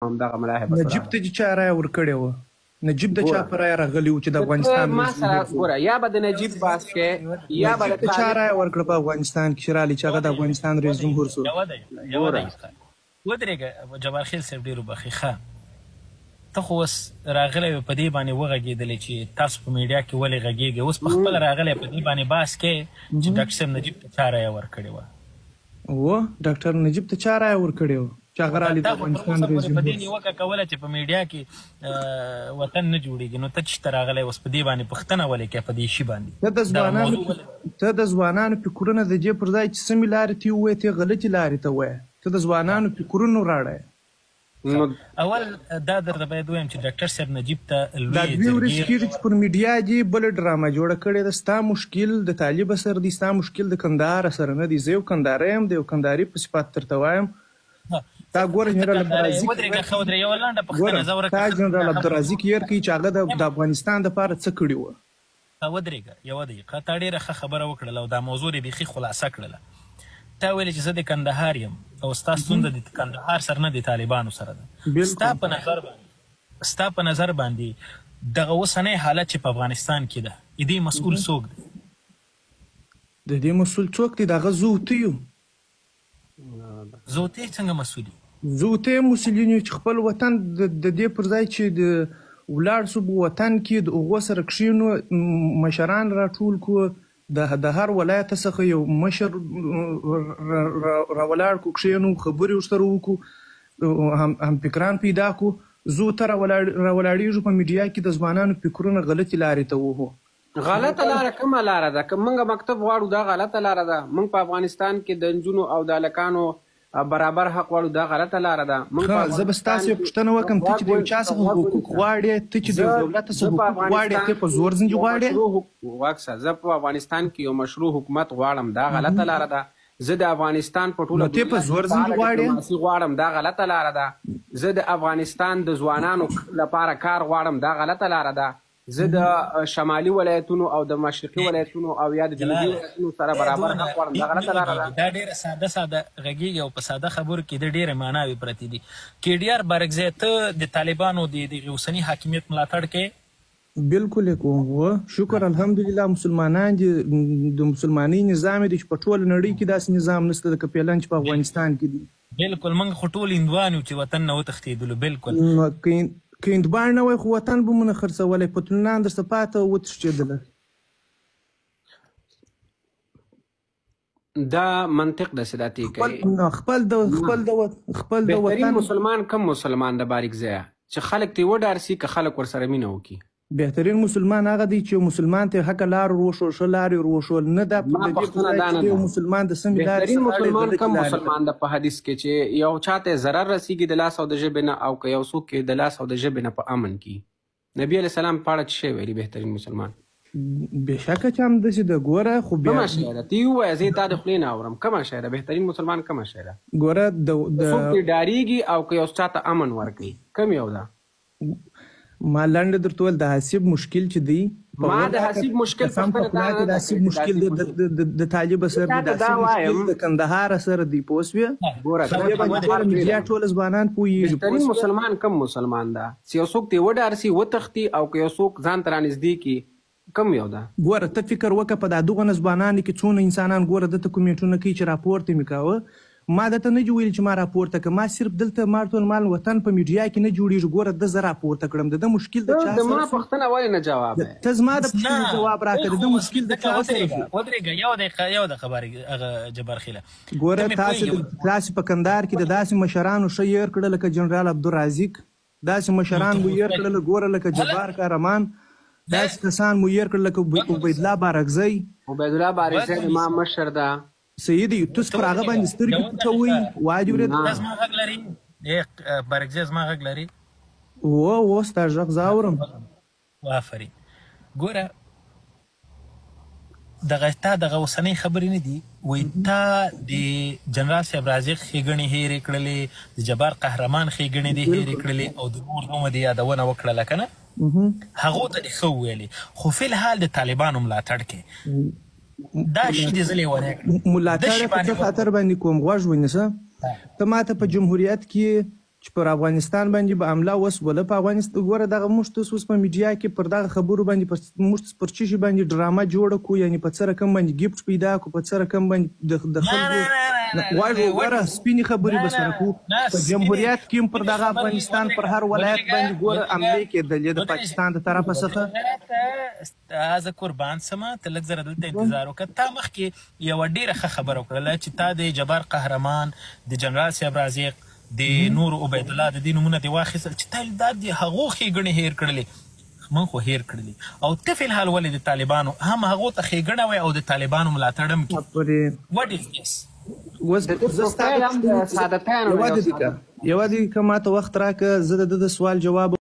همدغه ملاحبه سره نجیب ته چې چا رایه ورکړې وه نجیب د چا په رایه راغلی و چې د افغانستان ما سره ګوره یا به د نجیب باس کې یا به د چا رایه ورکړه په افغانستان کې چې رالي چې هغه د افغانستان رئیس جمهور سو یوه دقیقه ودرېږه جبار خیل صاحب ډېر وبخښي ښه ته خو اوس راغلی وې په دې باندې وغږېدلې چې تاسو په میډیا کې ولې غږېږئ اوس په خپله راغلی په دې باندې بحث کې چې ډاکټر صاحب نجیب ته چا رایه ورکړې وه ډاکټر نجیب ته چا رایه ورکړې وه چې هغه رالي د افغانستان رئیس جمهور په دې نیوکه کوله چې په میډیا کې وطن نه جوړېږي نو ته چېرته راغلی اوس په دې باندې پوښتنه ولې کوې په دې شي باندې ته د ځوانانو فکرونه د دې پر ځای چې سمې لارې ته ووایې ته غلطې لارې ته ووایې ته د ځوانانو فکرونو راړی اول دا درته باید ووایم چې ډاکټر صاحب نجیب ته دا دوې ورځې کېږي چې پر میډیا دې بله ډرامه جوړه کړې ده ستا مشکل د طالب سره دی ستا مشکل د کندهار سره نه دی زه یو کندهاری یم د یو کندهاري په صفت درته وایم تا ګوره جنرال عبدالرازق ير کوي چې هغه د افغانستان دپاره څه کړي وه ودرېږه یوه دقیقه تا ډېره ښه خبره وکړله او دا موضوع یې بیخي خلاصه کړله تا ویلې چې زه د کندهار یم او ستا ستونزه د کندهار سره نه د طالبانو سره ده ستا په نظر باندې دغه اوسنی حالت چې په افغانستان کې ده د دې مسؤل څوک دی د دې مسؤل څوک دی د هغه زوتی یو زوتی څنګه مسؤل یو زوتی مسؤلین یو چې خپل وطن د دې پر ځای چې د ولاړ سو په وطن کې د هغو سره کښېنو مشران راټول کړو د هر ولایت څخه یو مشر راولاړ کړو کښېنو خبرې ورسره وکړو هم فکران پیدا کړو زو ته راولاړېږو په میډیا کې د ځوانانو فکرونه غلطې لارې ته وهو غلطه لاره کومه لاره ده که موږ مکتب غواړو دا غلطه لاره ده موږ په افغانستان کې د نجونو او د هلکانو برابر حق غواړو دا غلطه لاره ده زه به ستاسې یو پوښتنه وکړم ته چې د یو چا څخه حقوق غواړې ته چې د دولت څخه حقوق غواړې ته په زور زندې غواړې واکسه زه په افغانستان کې یو مشروع حکومت غواړم دا غلطه لاره ده زه د افغانستان په ټوله ته په زور زندې غواړم دا غلطه لاره ده زه د افغانستان د ځوانانو لپاره کار غواړم دا غلطه لاره ده زه د شمالي ولایتونو او د مشرقي ولایتونو او یا د جنوبي ولایتونو سره برابر حق غواړم دا غلطه لاره ده دا ډېره ساده غږېږي او په ساده خبرو کې د ډېرې معناوې پرتې دي KDR بارکزی ته د طالبانو د اوسني حاکمیت ملاتړ کې بالکل یې کوم شکر الحمدلله مسلمانان دي د مسلمانۍ نظام دی چې په ټوله نړۍ کې داسې نظام نشته لکه پیلن چې په افغانستان کې دي بالکل موږ خو ټول هندوان یو چې وطن نه وتښتېدلو بالکل که هندوان نه وای خو وطن به مو نه خرڅولی پتلونان درته پاته وتښتېدله دا منطق داسې دا تی کوي خپل د بهترین مسلمان کم مسلمان د بارکزیه چې خلک تی وډارسي که خلک ورسره مینه وکړي بهترین مسلمان هغه دی چې مسلمان ته حق لار وروښول ښه لارې وروښول نه دا په مسلمان د سمې لارې بهترین مسلمان کم مسلمان ده په حدیث کې چې یو چاته ضرر رسیږي د لاس او د ژبې نه او که یو څوک د لاس او د ژبې نه په امن کې نبي علیه السلام په اړه څه شی ویلي بهترین مسلمان بېشکه چې همداسې ده ګوره خو کومه شی ده ته یې ووایه زه یې تا د خولې نه اورم کومه شی ده بهترین مسلمان کومه شی ده ګوره څوک پرې ډارېږي او که یو چاته امن ورکوي کوم یو ده ما لنډه درته وویل د حسیب مشکل چې دی ما د حسیب مشکل د حسیب مشکل د طالب سره دی د حسیب مشکل د کندهار سره دی پوه شوې میډیا ټول ځوانان پوهېږي بهترین مسلمان کم مسلمان ده چې یو څوک ترې وډارسي وتښتي او که یو څوک ځان ته رانږدې کړي کم یو ده ګوره ته فکر وکړه په دا دغه ځوانانو کې څونه انسانان ګوره دته کومېنټونه کوي چې راپورته مې کاوه ما درته نه ویلي چې ما راپورته کړه ما صرف دلته ما ټول مال وطن په میډیا کې نه جوړېږي ګوره ده زه راپورته کړم د ده مشکل د چا سره ما پوښتنه ولې نه جواب ته زما د پوښتنې جواب راکړه د ده مشکل د چا سره ودرېږه یو د خبرې هغه جبار خیله ګوره تاسې په کندهار کې د داسې مشرانو ښه یېر کړه لکه جنرال عبدالرازق داسې مشران مو یېر کړل ګوره لکه جبار کارمان داسې کسان مو یېر کړل لکه عبیدالله بارکزی عبیدالله بارکزی ما مشر ده سیدي توس پر هغه باندې سترګې پټوئ واجب ورته زما غږ لري بارکزی زما غږ لري ستا غږ زه اورم آفرین ګوره دغه تا دغه اوسنۍ خبرې نه دي وایي تا د جنرال صاحب رازق ښېګڼې هېرې کړلې د جبار قهرمان ښېګڼې دې هېرې کړلې او د نور نومه دې یادونه وکړله که نه هغو ته دې ښه وویلې خو فی الحال د طالبانو ملاتړ کې دا شي دې زه لیونی کړم ملاتړ په څه خاطر باندې کوم غوږ ونیسه ته ماته په جمهوریت کې چې پر افغانستان باندې به حمله وسوله په افغانستان ګوره دغه موږ اوس په میډیا کې پر دغه خبرو باندې موږ پر چی شي باندې ډرامه جوړه کو یعنی په څه رقم باندې گیفت پیدا کو په څه رقم باندې د خلکو ګوره سپینې خبرې به سره کو په جمهوریت کې پر دغه افغانستان پر هر ولایت باندې ګوره حملې کېدلې د پاکستان د طرفه څخه زه قربان سمه ته لږ زره دلته انتظار وکړه تا مخکې یوه ډېره ښه خبره وکړله چې تا د جبار قهرمان د جنرال صاحب رازق د نور عبید الله د دې نومونه دې واخیستل چې تا دا د هغو ښېګڼې هېر کړلې من خو هېر کړلې او ته فلحال ولې د طالبانو هم هغو ته ښېګڼه وایې او د طالبانو ملاتړ هم کړي وټ از دس یوه دقیقه ما ته وخت راکړه زه د سوال جواب